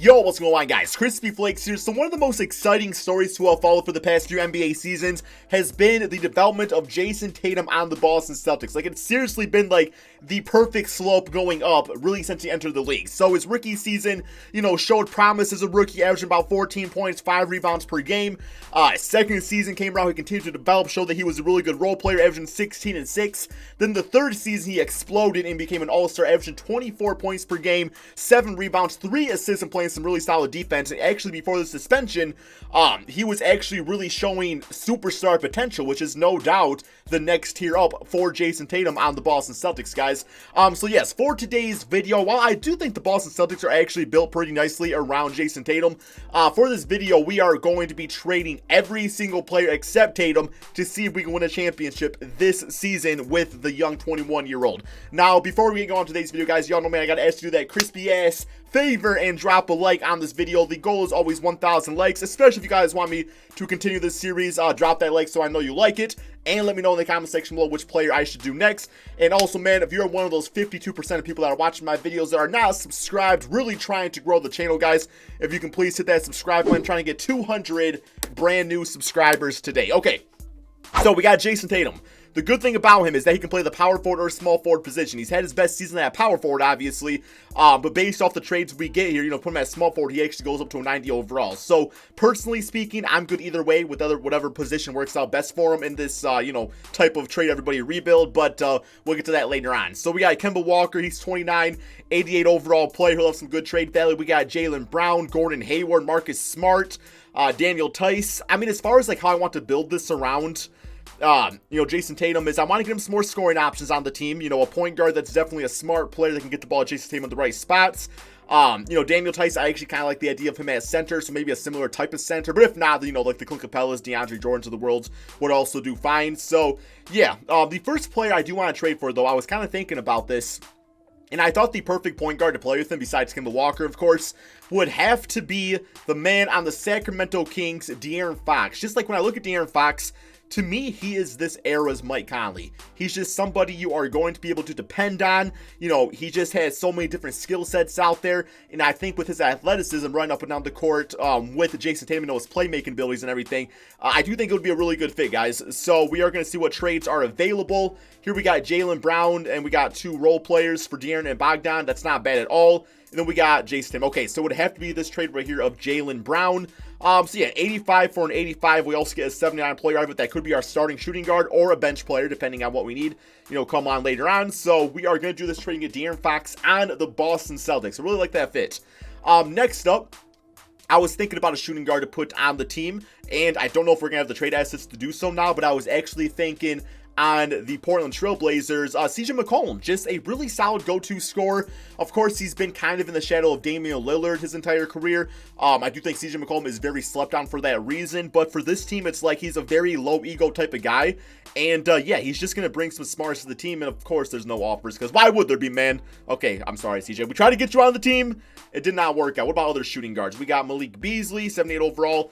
Yo, what's going on, guys? Crispy Flakes here. So one of the most exciting stories to follow for the past few NBA seasons has been the development of Jayson Tatum on the Boston Celtics. Like, it's seriously been like the perfect slope going up really since he entered the league. So his rookie season, showed promise as a rookie, averaging about 14 points, 5 rebounds per game. Second season came around, he continued to develop, showed that he was a really good role player, averaging 16 and 6. Then the third season, he exploded and became an all-star, averaging 24 points per game, 7 rebounds, 3 assists, and playing some really solid defense. And actually, before the suspension, he was actually really showing superstar potential, which is no doubt the next tier up for Jayson Tatum on the Boston Celtics, guys. So yes, for today's video, while I do think the Boston Celtics are actually built pretty nicely around Jayson Tatum, for this video, we are going to be trading every single player except Tatum to see if we can win a championship this season with the young 21-year-old. Now, before we get on today's video, guys, y'all know, man, I gotta ask you that crispy ass favor and drop a like on this video. The goal is always 1,000 likes, especially if you guys want me to continue this series. Drop that like so I know you like it, and let me know in the comment section below which player I should do next. And also, man, if you're one of those 52% of people that are watching my videos that are not subscribed, really trying to grow the channel, guys, if you can please hit that subscribe button. I'm trying to get 200 brand new subscribers today. Okay, so we got Jayson Tatum. The good thing about him is that he can play the power forward or small forward position. He's had his best season at power forward, obviously, but based off the trades we get here, put him at small forward, he actually goes up to a 90 overall. So, personally speaking, I'm good either way with whatever position works out best for him in this, type of trade everybody rebuild, but we'll get to that later on. So, we got Kemba Walker, he's 29, 88 overall player, he'll have some good trade value. We got Jaylen Brown, Gordon Hayward, Marcus Smart, Daniel Tice. I mean, as far as like how I want to build this around Jayson Tatum is I want to get him some more scoring options on the team. A point guard that's definitely a smart player that can get the ball to Jayson Tatum in the right spots. Daniel Tice, I actually kind of like the idea of him as center, so maybe a similar type of center. But if not, like the Clint Capellas, DeAndre Jordans of the world would also do fine. So, yeah, the first player I do want to trade for, though, I was kind of thinking about this, and I thought the perfect point guard to play with him, besides Kemba Walker, of course, would have to be the man on the Sacramento Kings, De'Aaron Fox. Just like when I look at De'Aaron Fox, to me, he is this era's Mike Conley. He's just somebody you are going to be able to depend on. He just has so many different skill sets out there. And I think with his athleticism running up and down the court with Jayson Tatum, his playmaking abilities and everything, I do think it would be a really good fit, guys. So we are going to see what trades are available. Here we got Jaylen Brown, and we got 2 role players for De'Aaron and Bogdan. That's not bad at all. And then we got Jayson Tatum. Okay, so it would have to be this trade right here of Jaylen Brown. So yeah, 85 for an 85. We also get a 79 player out of it. That could be our starting shooting guard or a bench player, depending on what we need, come on later on. So we are going to do this trade and get De'Aaron Fox on the Boston Celtics. I really like that fit. Next up, I was thinking about a shooting guard to put on the team, and I don't know if we're going to have the trade assets to do so now, but I was actually thinking on the Portland Trail Blazers, CJ McCollum, just a really solid go-to scorer. Of course, he's been kind of in the shadow of Damian Lillard his entire career. I do think CJ McCollum is very slept on for that reason, but for this team, it's like he's a very low-ego type of guy, and yeah, he's just going to bring some smarts to the team, and of course, there's no offers, because why would there be, man? Okay, I'm sorry, CJ. We tried to get you on the team. It did not work out. What about other shooting guards? We got Malik Beasley, 78 overall,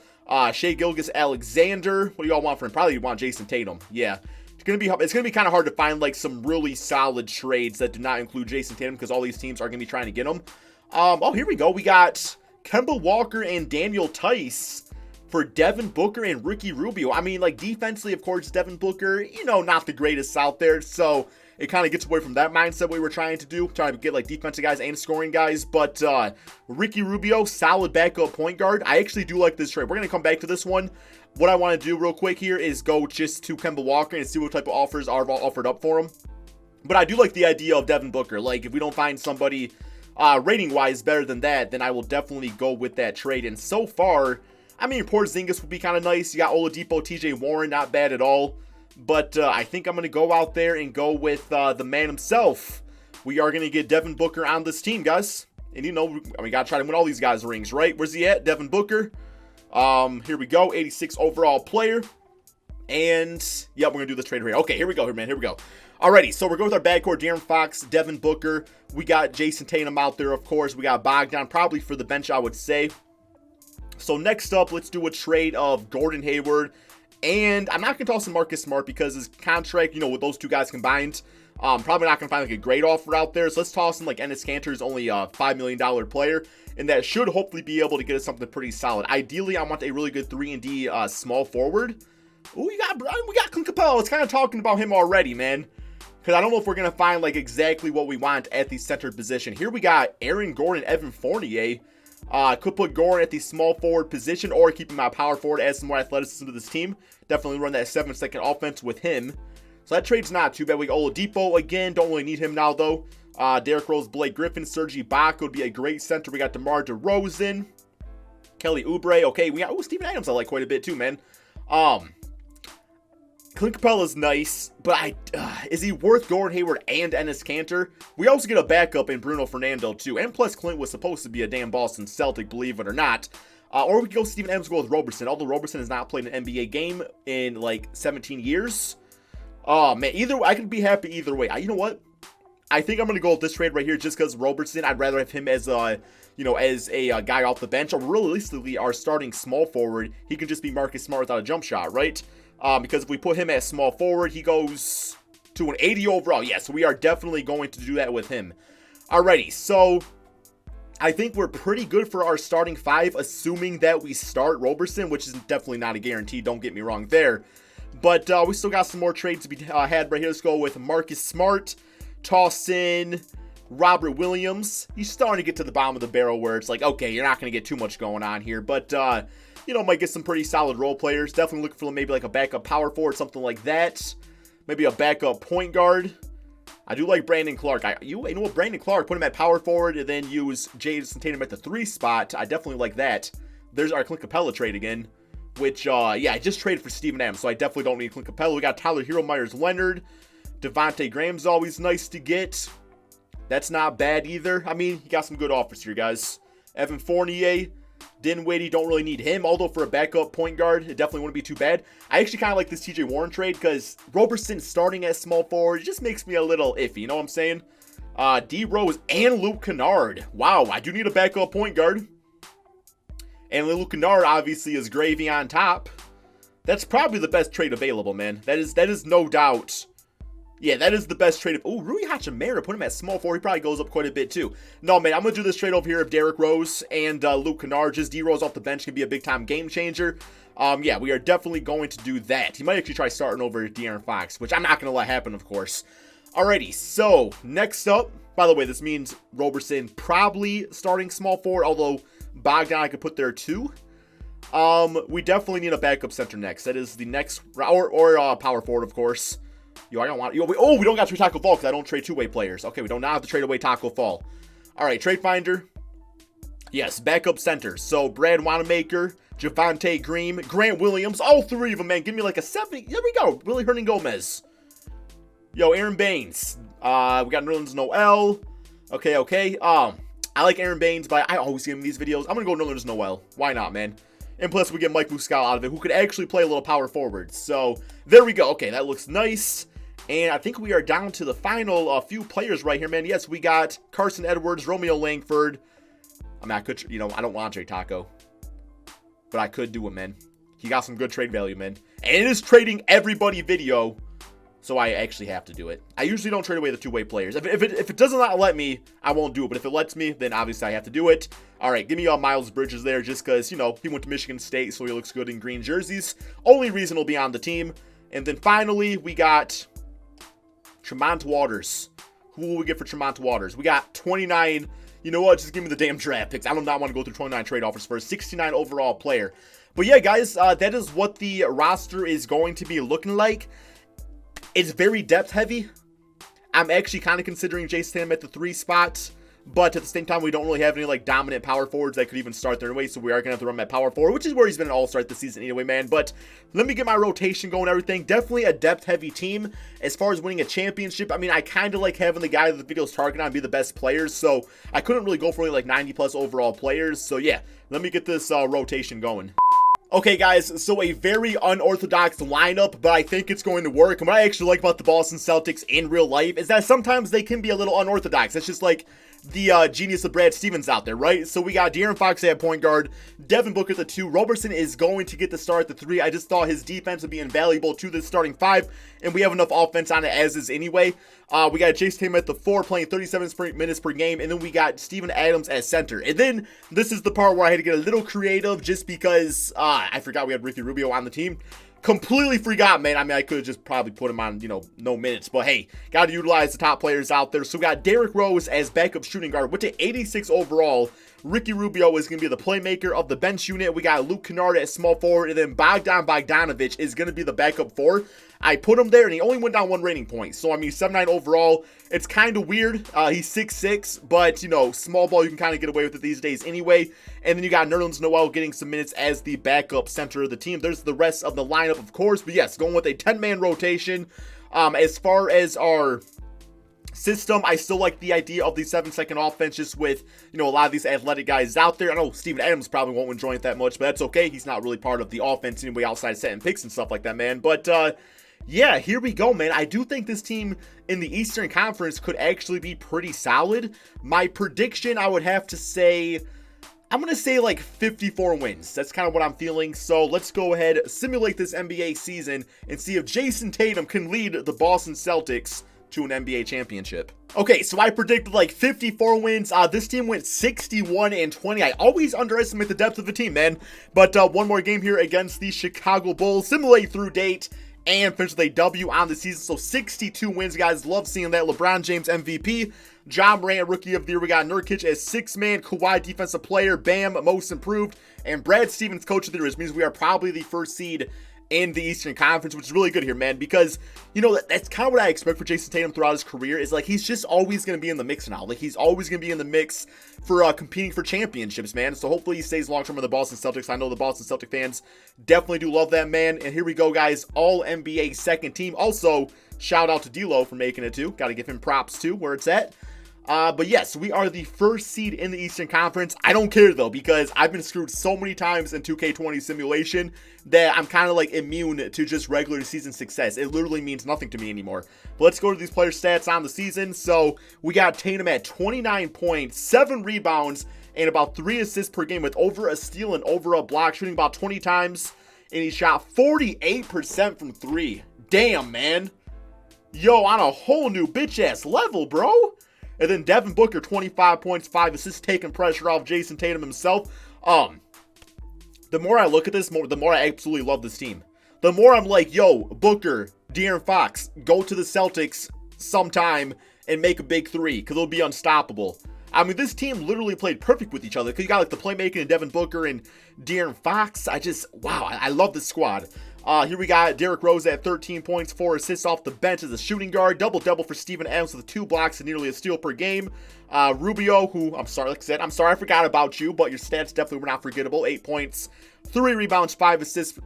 Shai Gilgeous-Alexander. What do y'all want for him? Probably you want Jayson Tatum. Yeah. It's gonna be kind of hard to find like some really solid trades that do not include Jayson Tatum, because all these teams are gonna be trying to get him. Oh, here we go. We got Kemba Walker and Daniel Tice for Devin Booker and Ricky Rubio. I mean, like, defensively, of course, Devin Booker, not the greatest out there, so it kind of gets away from that mindset we were trying to do, trying to get like defensive guys and scoring guys. But Ricky Rubio, solid backup point guard. I actually do like this trade. We're gonna come back to this one. What I want to do real quick here is go just to Kemba Walker and see what type of offers are offered up for him. But I do like the idea of Devin Booker. Like, if we don't find somebody rating-wise better than that, then I will definitely go with that trade. And so far, I mean, Porzingis would be kind of nice. You got Oladipo, TJ Warren, not bad at all. But I think I'm going to go out there and go with the man himself. We are going to get Devin Booker on this team, guys. And we got to try to win all these guys rings, right? Where's he at? Devin Booker. Here we go, 86 overall player, and yeah, we're gonna do this trade right here. Okay, here we go, man, here we go. Alrighty, so we're going with our backcourt, De'Aaron Fox, Devin Booker. We got Jayson Tatum out there, of course. We got Bogdan, probably for the bench, I would say. So next up, let's do a trade of Gordon Hayward, and I'm not gonna toss in Marcus Smart because his contract, with those two guys combined, Probably not going to find like a great offer out there. So let's toss in like Enes Kanter is only a $5 million player. And that should hopefully be able to get us something pretty solid. Ideally, I want a really good 3-and-D small forward. Ooh, we got Clint Capella. It's kind of talking about him already, man. Because I don't know if we're going to find like exactly what we want at the center position. Here we got Aaron Gordon, Evan Fournier. Could put Gordon at the small forward position or keeping my power forward, add some more athleticism to this team. Definitely run that 7-second offense with him. So that trade's not too bad. We got Oladipo again. Don't really need him now, though. Derrick Rose, Blake Griffin, Serge Ibaka would be a great center. We got DeMar DeRozan, Kelly Oubre. Okay, we got Steven Adams I like quite a bit, too, man. Clint Capella's nice, but is he worth Gordon Hayward and Enes Kanter? We also get a backup in Bruno Fernando, too. And plus, Clint was supposed to be a damn Boston Celtic, believe it or not. Or we could go Steven Adams, go with Roberson. Although Roberson has not played an NBA game in, like, 17 years. Oh, man, I could be happy either way. You know what? I think I'm going to go with this trade right here just because Roberson, I'd rather have him as a, as a guy off the bench. Or realistically, our starting small forward, he can just be Marcus Smart without a jump shot, right? Because if we put him as small forward, he goes to an 80 overall. Yeah, so we are definitely going to do that with him. Alrighty, so I think we're pretty good for our starting 5, assuming that we start Roberson, which is definitely not a guarantee, don't get me wrong there. But we still got some more trades to be had right here. Let's go with Marcus Smart, toss in Robert Williams. He's starting to get to the bottom of the barrel where it's like, okay, you're not going to get too much going on here. But, might get some pretty solid role players. Definitely looking for maybe like a backup power forward, something like that. Maybe a backup point guard. I do like Brandon Clark. You know what, Brandon Clark, put him at power forward and then use Jayson Tatum at the 3 spot. I definitely like that. There's our Clint Capella trade again. Which, I just traded for Steven Adams, so I definitely don't need Clint Capella. We got Tyler Hero, Myers Leonard. Devontae Graham's always nice to get. That's not bad either. I mean, he got some good offers here, guys. Evan Fournier, Dinwiddie, don't really need him. Although for a backup point guard, it definitely wouldn't be too bad. I actually kind of like this TJ Warren trade because Roberson starting as small forward just makes me a little iffy. You know what I'm saying? D Rose and Luke Kennard. Wow, I do need a backup point guard. And Luke Kennard obviously is gravy on top. That's probably the best trade available, man. That is no doubt. Yeah, that is the best trade. Oh, Rui Hachimura, put him at small forward. He probably goes up quite a bit too. No, man, I'm going to do this trade over here of Derrick Rose and Luke Kennard. Just D-Rose off the bench can be a big-time game changer. Yeah, we are definitely going to do that. He might actually try starting over De'Aaron Fox, which I'm not going to let happen, of course. Alrighty, so next up, by the way, this means Roberson probably starting small forward, although Bogdan I could put there too. We definitely need a backup center next. That is the next, or power forward, of course. I don't want, we don't got to trade Taco Fall because I don't trade two-way players. Okay, we don't now have to trade away Taco Fall. All right, trade finder. Yes, backup center. So Brad Wanamaker, Javonte Green, Grant Williams, all 3 of them, man. Give me like a 70. There we go. Willie Hernan Gomez. Aaron Baines. We got Nerlens Noel. Okay. I like Aaron Baines, but I always see him in these videos. I'm going to go Nerlens Noel. Why not, man? And plus, we get Mike Muscala out of it, who could actually play a little power forward. So, there we go. Okay, that looks nice. And I think we are down to the final few players right here, man. Yes, we got Carson Edwards, Romeo Langford. I mean, I could, I don't want to trade Taco. But I could do it, man. He got some good trade value, man. And it is trading everybody video. So I actually have to do it. I usually don't trade away the two-way players. If it does not let me, I won't do it. But if it lets me, then obviously I have to do it. All right, give me Miles Bridges there just because, he went to Michigan State, so he looks good in green jerseys. Only reason he'll be on the team. And then finally, we got Tremont Waters. Who will we get for Tremont Waters? We got 29. You know what? Just give me the damn draft picks. I do not want to go through 29 trade offers for a 69 overall player. But yeah, guys, that is what the roster is going to be looking like. It's very depth heavy. I'm actually kind of considering Jayson Tatum at the 3 spot, but at the same time, we don't really have any dominant power forwards that could even start there anyway, so we are going to have to run that power forward, which is where he's been an all-star this season anyway, man. But let me get my rotation going and everything. Definitely a depth-heavy team. As far as winning a championship, I mean, I kind of like having the guy that the video's targeting on be the best players, so I couldn't really go for only 90-plus overall players. So yeah, let me get this rotation going. Okay, guys, so a very unorthodox lineup, but I think it's going to work. And what I actually like about the Boston Celtics in real life is that sometimes they can be a little unorthodox. It's just the genius of Brad Stevens out there, right? So we got De'Aaron Fox at point guard, Devin Booker at the 2, Roberson is going to get the start at the 3. I just thought his defense would be invaluable to the starting 5, and we have enough offense on it as is anyway. We got Jayson Tatum at the 4 playing 37 minutes per game, and then we got Steven Adams at center. And then this is the part where I had to get a little creative just because I forgot we had Ricky Rubio on the team. Completely forgot, man. I mean, I could have just probably put him on, no minutes. But hey, got to utilize the top players out there. So we got Derrick Rose as backup shooting guard. Went to 86 overall. Ricky Rubio is going to be the playmaker of the bench unit. We got Luke Kennard at small forward. And then Bogdanovich is going to be the backup 4. I put him there, and he only went down 1 rating point. So, I mean, 7'9 overall. It's kind of weird. He's 6'6", but, small ball, you can kind of get away with it these days anyway. And then you got Nerlens Noel getting some minutes as the backup center of the team. There's the rest of the lineup, of course. But, yes, going with a 10-man rotation. As far as our system, I still like the idea of the 7-second offense just with, a lot of these athletic guys out there. I know Steven Adams probably won't enjoy it that much, but that's okay. He's not really part of the offense anyway outside of setting picks and stuff like that, man. But, yeah, here we go, man. I do think this team in the Eastern Conference could actually be pretty solid. My prediction, I would have to say, I'm going to say like 54 wins. That's kind of what I'm feeling. So let's go ahead, simulate this NBA season, and see if Jayson Tatum can lead the Boston Celtics to an NBA championship. Okay, so I predicted like 54 wins. This team went 61-20. I always underestimate the depth of the team, man. But one more game here against the Chicago Bulls. Simulate through date and finish with a W on the season. So 62 wins, guys. Love seeing that. LeBron James MVP. John Morant, Rookie of the Year. We got Nurkic as 6-man. Kawhi, Defensive Player. Bam, Most Improved. And Brad Stevens, Coach of the Year. Which means we are probably the first seed in the Eastern Conference, which is really good here, man, because, that's kind of what I expect for Jayson Tatum throughout his career, is, like, he's just always going to be in the mix now. Like, he's always going to be in the mix for competing for championships, man. So hopefully he stays long-term with the Boston Celtics. I know the Boston Celtic fans definitely do love that man. And here we go, guys. All-NBA second team. Also, shout out to D'Lo for making it, too. Got to give him props, too, where it's at. But yes, we are the first seed in the Eastern Conference. I don't care, though, because I've been screwed so many times in 2K20 simulation that I'm kind of like immune to just regular season success. It literally means nothing to me anymore. But let's go to these player stats on the season. So we got Tatum at 29 points, 7 rebounds, and about 3 assists per game with over a steal and over a block, shooting about 20 times. And he shot 48% from 3. Damn, man. Yo, on a whole new bitch-ass level, bro. And then Devin Booker, 25 points, 5 assists, taking pressure off Jayson Tatum himself. The more I look at this, the more I absolutely love this team. The more I'm like, yo, Booker, De'Aaron Fox, go to the Celtics sometime and make a big 3, because it'll be unstoppable. I mean, this team literally played perfect with each other, because you got like the playmaking and Devin Booker and De'Aaron Fox. Wow, I love this squad. Here we got Derrick Rose at 13 points, 4 assists off the bench as a shooting guard. Double-double for Steven Adams with 2 blocks and nearly a steal per game. Rubio, who, I'm sorry, like I said, I forgot about you, but your stats definitely were not forgettable. 8 points, 3 rebounds, 5 assists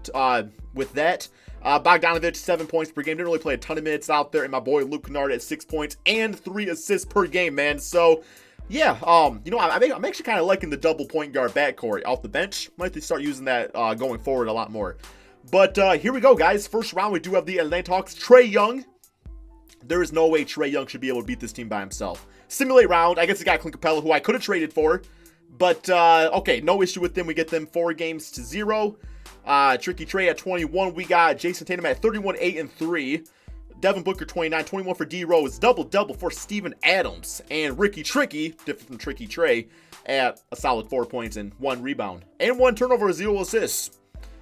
with that. Bogdanovich, 7 points per game. Didn't really play a ton of minutes out there. And my boy Luke Kennard at 6 points and 3 assists per game, man. So, yeah, I'm actually kind of liking the double point guard backcourt off the bench. Might start using that going forward a lot more. But here we go, guys. First round, we do have the Atlanta Hawks. Trae Young. There is no way Trae Young should be able to beat this team by himself. Simulate round. I guess the guy Clint Capella, who I could have traded for. But, okay, no issue with them. We get them 4-0. Tricky Trae at 21. We got Jayson Tatum at 31, 8, and 3. Devin Booker, 29. 21 for D Rose. Double-double for Steven Adams. And Ricky Tricky, different from Tricky Trae, at a solid 4 points and 1 rebound. And 1 turnover, 0 assists.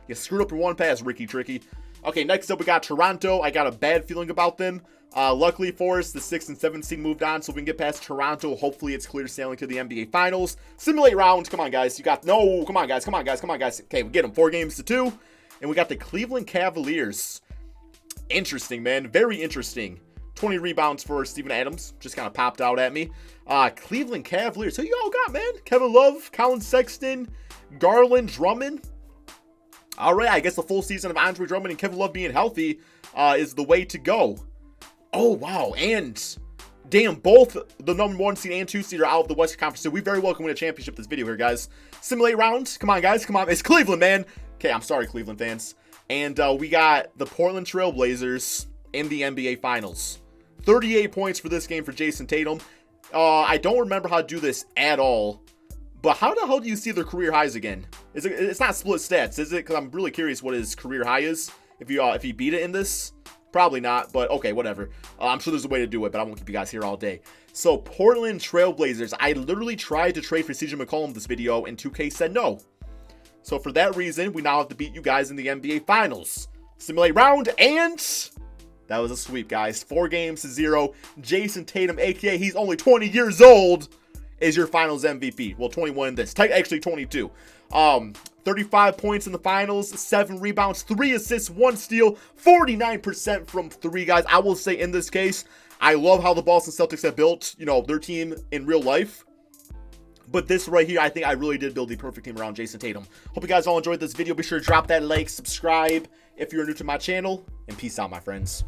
You screwed up your 1 pass, Ricky Tricky. Okay, next up we got Toronto. I got a bad feeling about them. Luckily for us, the 6th and 7th seed moved on, so we can get past Toronto. Hopefully it's clear sailing to the NBA Finals. Simulate rounds. Come on, guys. Come on, guys. Okay, we get them 4-2. And we got the Cleveland Cavaliers. Interesting, man. Very interesting. 20 rebounds for Steven Adams. Just kind of popped out at me. Cleveland Cavaliers. Who you all got, man? Kevin Love, Colin Sexton, Garland, Drummond. All right, I guess the full season of Andre Drummond and Kevin Love being healthy is the way to go. Oh, wow. And, damn, both the number 1 seed and 2 seed are out of the Western Conference, so we very well can win a championship this video here, guys. Simulate round. Come on, guys. Come on. It's Cleveland, man. Okay, I'm sorry, Cleveland fans. And we got the Portland Trail Blazers in the NBA Finals. 38 points for this game for Jayson Tatum. I don't remember how to do this at all. But how the hell do you see their career highs again? It's not split stats, is it? Because I'm really curious what his career high is. If he beat it in this, probably not. But okay, whatever. I'm sure there's a way to do it, but I won't keep you guys here all day. So Portland Trailblazers. I literally tried to trade for CJ McCollum this video, and 2K said no. So for that reason, we now have to beat you guys in the NBA Finals. Simulate round, and that was a sweep, guys. 4-0. Jayson Tatum, aka he's only 20 years old, is your finals MVP. Well, 21 in this. Actually, 22. 35 points in the finals, 7 rebounds, 3 assists, 1 steal, 49% from 3, guys. I will say in this case, I love how the Boston Celtics have built, their team in real life. But this right here, I think I really did build the perfect team around Jayson Tatum. Hope you guys all enjoyed this video. Be sure to drop that like, subscribe if you're new to my channel, and peace out, my friends.